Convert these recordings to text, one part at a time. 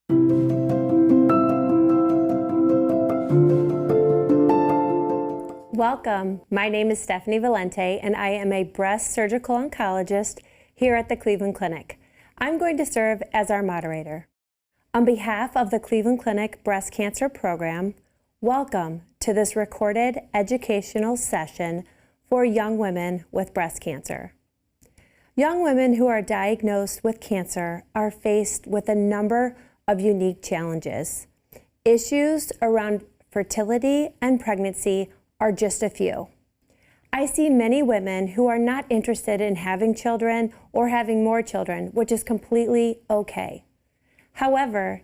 Welcome. My name is Stephanie Valente, and I am a breast surgical oncologist here at the Cleveland Clinic. I'm going to serve as our moderator. On behalf of the Cleveland Clinic Breast Cancer Program, welcome to this recorded educational session for young women with breast cancer. Young women who are diagnosed with cancer are faced with a number of unique challenges. Issues around fertility and pregnancy are just a few. I see many women who are not interested in having children or having more children, which is completely okay. However,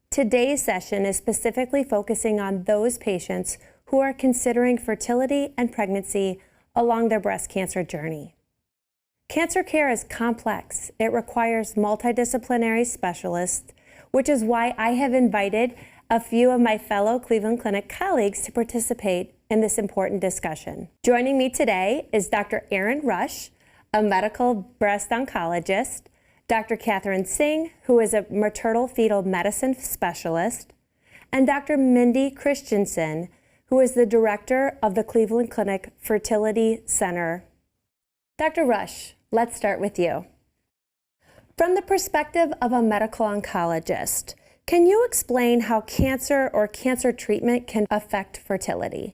today's session is specifically focusing on those patients who are considering fertility and pregnancy along their breast cancer journey. Cancer care is complex. It requires multidisciplinary specialists, which is why I have invited a few of my fellow Cleveland Clinic colleagues to participate in this important discussion. Joining me today is Dr. Erin Rush, a medical breast oncologist, Dr. Catherine Singh, who is a maternal fetal medicine specialist, and Dr. Mindy Christensen, who is the director of the Cleveland Clinic Fertility Center. Dr. Rush, let's start with you. From the perspective of a medical oncologist, can you explain how cancer or cancer treatment can affect fertility?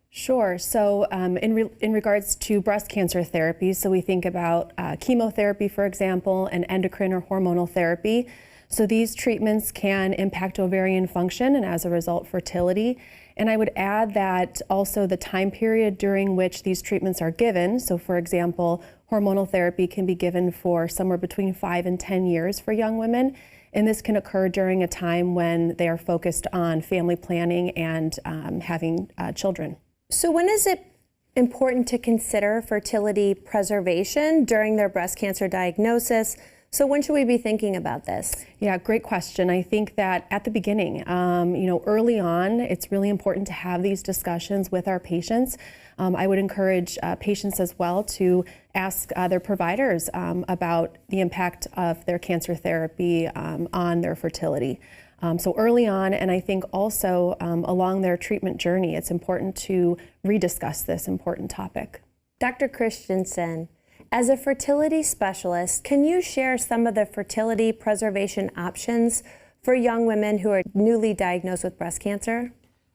Sure. So in regards to breast cancer therapy, so we think about chemotherapy, for example, and endocrine or hormonal therapy. So these treatments can impact ovarian function and as a result fertility. And I would add that also the time period during which these treatments are given. So for example, hormonal therapy can be given for somewhere between 5 and 10 years for young women. And this can occur during a time when they are focused on family planning and having children. So when is it important to consider fertility preservation during their breast cancer diagnosis? So when should we be thinking about this? Yeah, great question. I think that at the beginning, early on, it's really important to have these discussions with our patients. I would encourage patients as well to ask their providers about the impact of their cancer therapy on their fertility. So early on, and I think also along their treatment journey, it's important to rediscuss this important topic. Dr. Christensen, as a fertility specialist, can you share some of the fertility preservation options for young women who are newly diagnosed with breast cancer?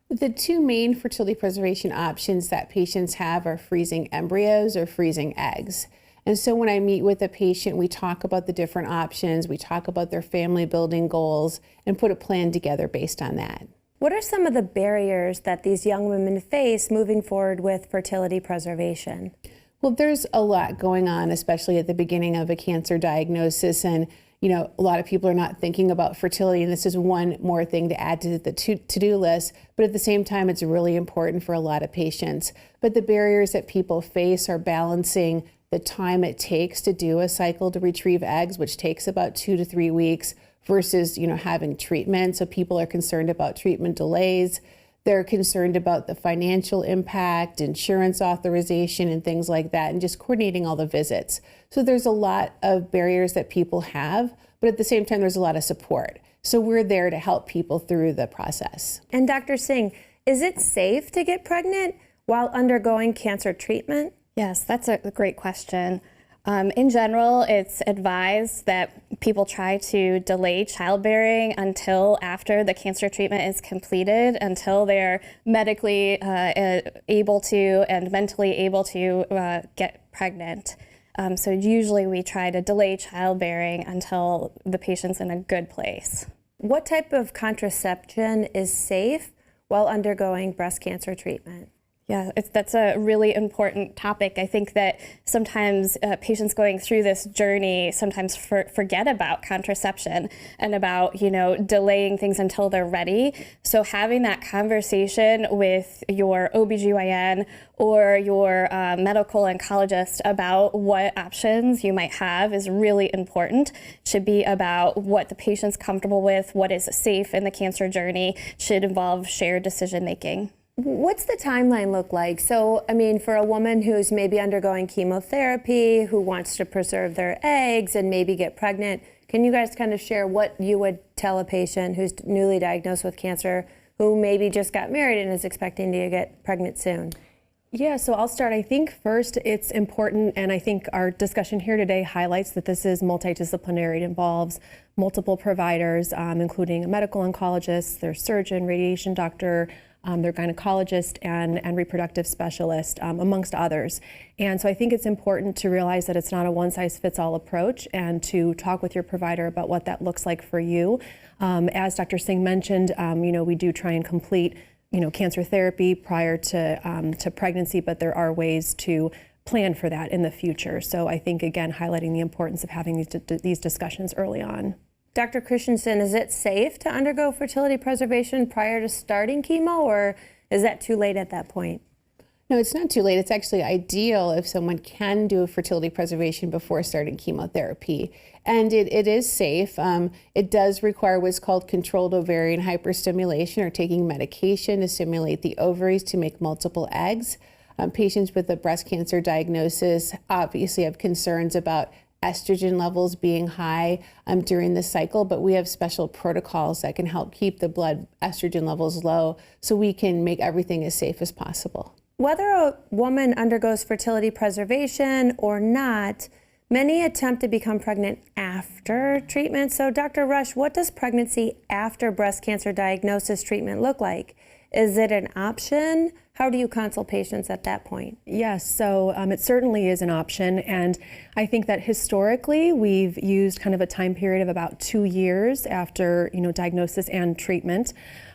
The two main fertility preservation options that patients have are freezing embryos or freezing eggs. And so when I meet with a patient, we talk about the different options, we talk about their family building goals, and put a plan together based on that. What are some of the barriers that these young women face moving forward with fertility preservation? Well, there's a lot going on, especially at the beginning of a cancer diagnosis. And, a lot of people are not thinking about fertility, and this is one more thing to add to the to-do list. But at the same time, it's really important for a lot of patients. But the barriers that people face are balancing the time it takes to do a cycle to retrieve eggs, which takes about 2 to 3 weeks, versus, having treatment. So people are concerned about treatment delays. They're concerned about the financial impact, insurance authorization, and things like that, and just coordinating all the visits. So there's a lot of barriers that people have, but at the same time, there's a lot of support. So we're there to help people through the process. And Dr. Singh, is it safe to get pregnant while undergoing cancer treatment? Yes, that's a great question. In general, it's advised that people try to delay childbearing until after the cancer treatment is completed, until they're medically able to and mentally able to get pregnant. So usually we try to delay childbearing until the patient's in a good place. What type of contraception is safe while undergoing breast cancer treatment? Yeah, that's a really important topic. I think that sometimes patients going through this journey sometimes forget about contraception and about, delaying things until they're ready. So having that conversation with your OBGYN or your medical oncologist about what options you might have is really important. It should be about what the patient's comfortable with, what is safe in the cancer journey, should involve shared decision making. What's the timeline look like? So, for a woman who's maybe undergoing chemotherapy, who wants to preserve their eggs and maybe get pregnant, Can you guys kind of share what you would tell a patient who's newly diagnosed with cancer, who maybe just got married and is expecting to get pregnant soon? Yeah, so I'll start. I think first it's important, and I think our discussion here today highlights that this is multidisciplinary. It involves multiple providers, including a medical oncologist, their surgeon, radiation doctor, their gynecologist, and reproductive specialist, amongst others. And so I think it's important to realize that it's not a one-size-fits-all approach, and to talk with your provider about what that looks like for you. As Dr. Singh mentioned, we do try and complete cancer therapy prior to pregnancy, but there are ways to plan for that in the future. So I think, again, highlighting the importance of having these discussions early on. Dr. Christensen, is it safe to undergo fertility preservation prior to starting chemo, or is that too late at that point? No, it's not too late. It's actually ideal if someone can do a fertility preservation before starting chemotherapy. And it is safe. It does require what's called controlled ovarian hyperstimulation, or taking medication to stimulate the ovaries to make multiple eggs. Patients with a breast cancer diagnosis obviously have concerns about estrogen levels being high during the cycle, but we have special protocols that can help keep the blood estrogen levels low, so we can make everything as safe as possible. Whether a woman undergoes fertility preservation or not, many attempt to become pregnant after treatment. So Dr. Rush, what does pregnancy after breast cancer diagnosis treatment look like? Is it an option? How do you counsel patients at that point? Yes, so it certainly is an option, and I think that historically we've used kind of a time period of about 2 years after diagnosis and treatment.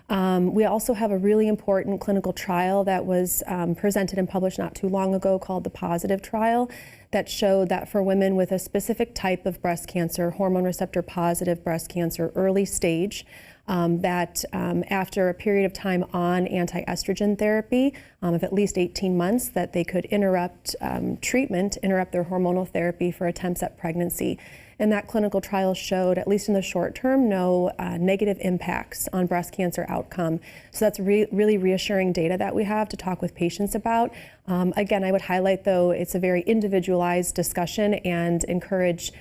We also have a really important clinical trial that was presented and published not too long ago called the POSITIVE trial, that showed that for women with a specific type of breast cancer, hormone receptor positive breast cancer, early stage, that after a period of time on anti-estrogen therapy of at least 18 months, that they could interrupt treatment, interrupt their hormonal therapy for attempts at pregnancy. And that clinical trial showed, at least in the short term, no negative impacts on breast cancer outcome. So that's really reassuring data that we have to talk with patients about. Again, I would highlight, though, it's a very individualized discussion, and encourage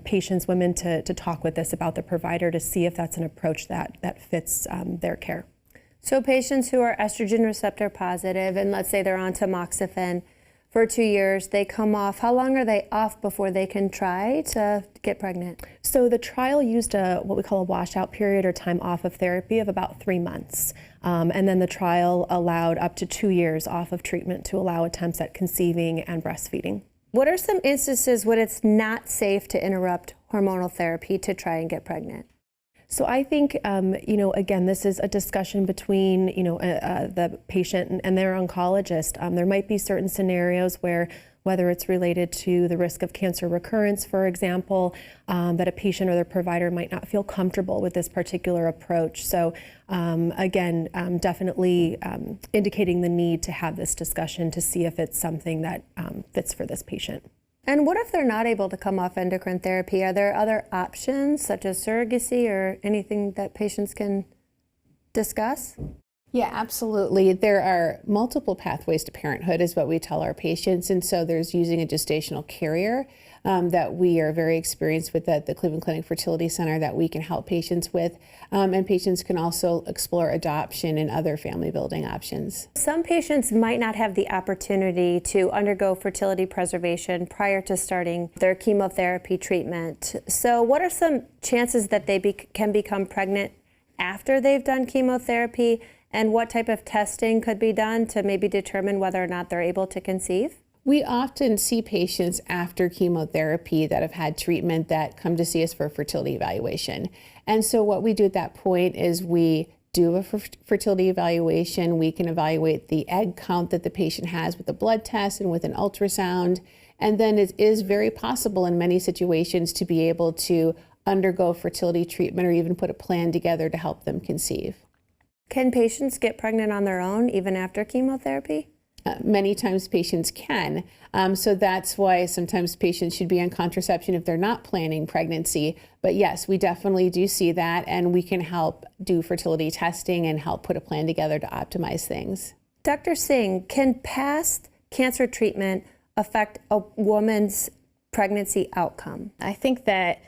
patients, women, to talk with this about the provider to see if that's an approach that fits their care. So patients who are estrogen receptor positive, and let's say they're on tamoxifen for 2 years, they come off. How long are they off before they can try to get pregnant? So the trial used what we call a washout period, or time off of therapy, of about 3 months. And then the trial allowed up to 2 years off of treatment to allow attempts at conceiving and breastfeeding. What are some instances when it's not safe to interrupt hormonal therapy to try and get pregnant? So I think, again, this is a discussion between, the patient and their oncologist. There might be certain scenarios where, whether it's related to the risk of cancer recurrence, for example, that a patient or their provider might not feel comfortable with this particular approach. So again, definitely indicating the need to have this discussion to see if it's something that fits for this patient. And what if they're not able to come off endocrine therapy? Are there other options, such as surrogacy, or anything that patients can discuss? Yeah, absolutely. There are multiple pathways to parenthood, is what we tell our patients. And so there's using a gestational carrier that we are very experienced with at the Cleveland Clinic Fertility Center, that we can help patients with. And patients can also explore adoption and other family building options. Some patients might not have the opportunity to undergo fertility preservation prior to starting their chemotherapy treatment. So what are some chances that they can become pregnant after they've done chemotherapy? And what type of testing could be done to maybe determine whether or not they're able to conceive? We often see patients after chemotherapy that have had treatment that come to see us for a fertility evaluation. And so what we do at that point is we do a fertility evaluation. We can evaluate the egg count that the patient has with a blood test and with an ultrasound. And then it is very possible in many situations to be able to undergo fertility treatment, or even put a plan together to help them conceive. Can patients get pregnant on their own even after chemotherapy? Many times patients can. So that's why sometimes patients should be on contraception if they're not planning pregnancy. But yes, we definitely do see that, and we can help do fertility testing and help put a plan together to optimize things. Dr. Singh, can past cancer treatment affect a woman's pregnancy outcome? I think that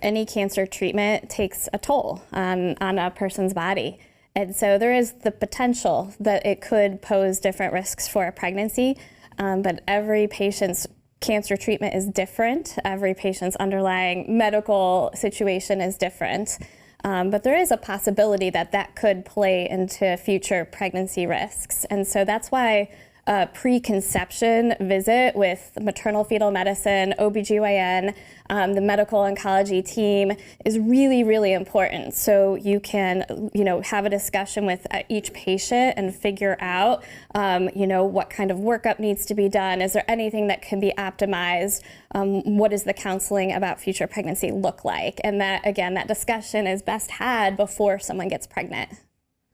any cancer treatment takes a toll on a person's body. And so there is the potential that it could pose different risks for a pregnancy, but every patient's cancer treatment is different. Every patient's underlying medical situation is different. But there is a possibility that that could play into future pregnancy risks. And so that's why a preconception visit with maternal fetal medicine, OBGYN, the medical oncology team is really, really important. So you can, have a discussion with each patient and figure out, what kind of workup needs to be done. Is there anything that can be optimized? What does the counseling about future pregnancy look like? And that, again, that discussion is best had before someone gets pregnant.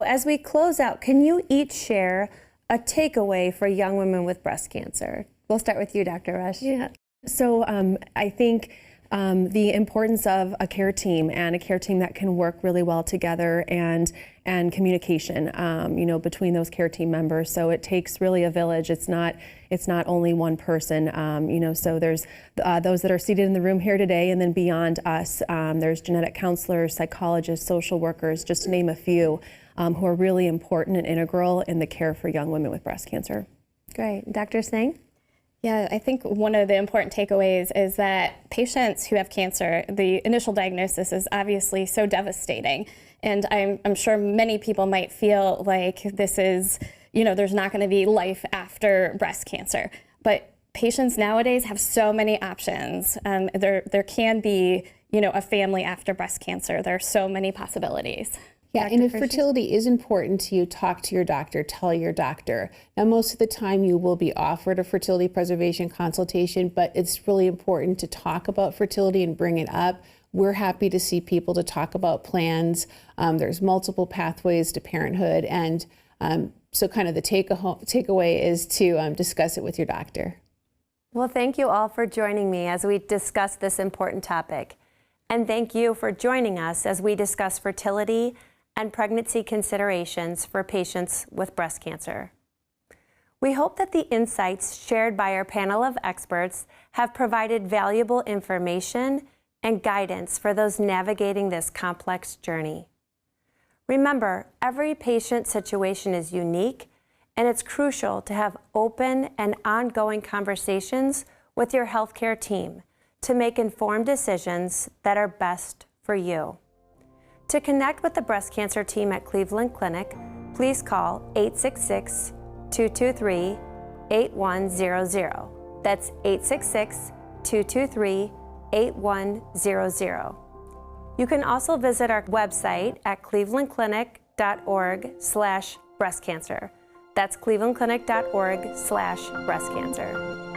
As we close out, can you each share a takeaway for young women with breast cancer? We'll start with you, Dr. Rush. Yeah. So I think the importance of a care team and a care team that can work really well together and communication, between those care team members. So it takes really a village. It's not only one person. So there's those that are seated in the room here today, and then beyond us, there's genetic counselors, psychologists, social workers, just to name a few, who are really important and integral in the care for young women with breast cancer. Great. Dr. Singh? Yeah, I think one of the important takeaways is that patients who have cancer, the initial diagnosis is obviously so devastating. And I'm sure many people might feel like this is, there's not going to be life after breast cancer. But patients nowadays have so many options. There can be, a family after breast cancer. There are so many possibilities. Yeah, and if fertility is important to you, talk to your doctor, tell your doctor. Now, most of the time you will be offered a fertility preservation consultation, but it's really important to talk about fertility and bring it up. We're happy to see people to talk about plans. There's multiple pathways to parenthood, and so kind of the takeaway is to discuss it with your doctor. Well, thank you all for joining me as we discuss this important topic. And thank you for joining us as we discuss fertility and pregnancy considerations for patients with breast cancer. We hope that the insights shared by our panel of experts have provided valuable information and guidance for those navigating this complex journey. Remember, every patient situation is unique, and it's crucial to have open and ongoing conversations with your healthcare team to make informed decisions that are best for you. To connect with the breast cancer team at Cleveland Clinic, please call 866-223-8100. That's 866-223-8100. You can also visit our website at clevelandclinic.org/breastcancer. That's clevelandclinic.org/breastcancer.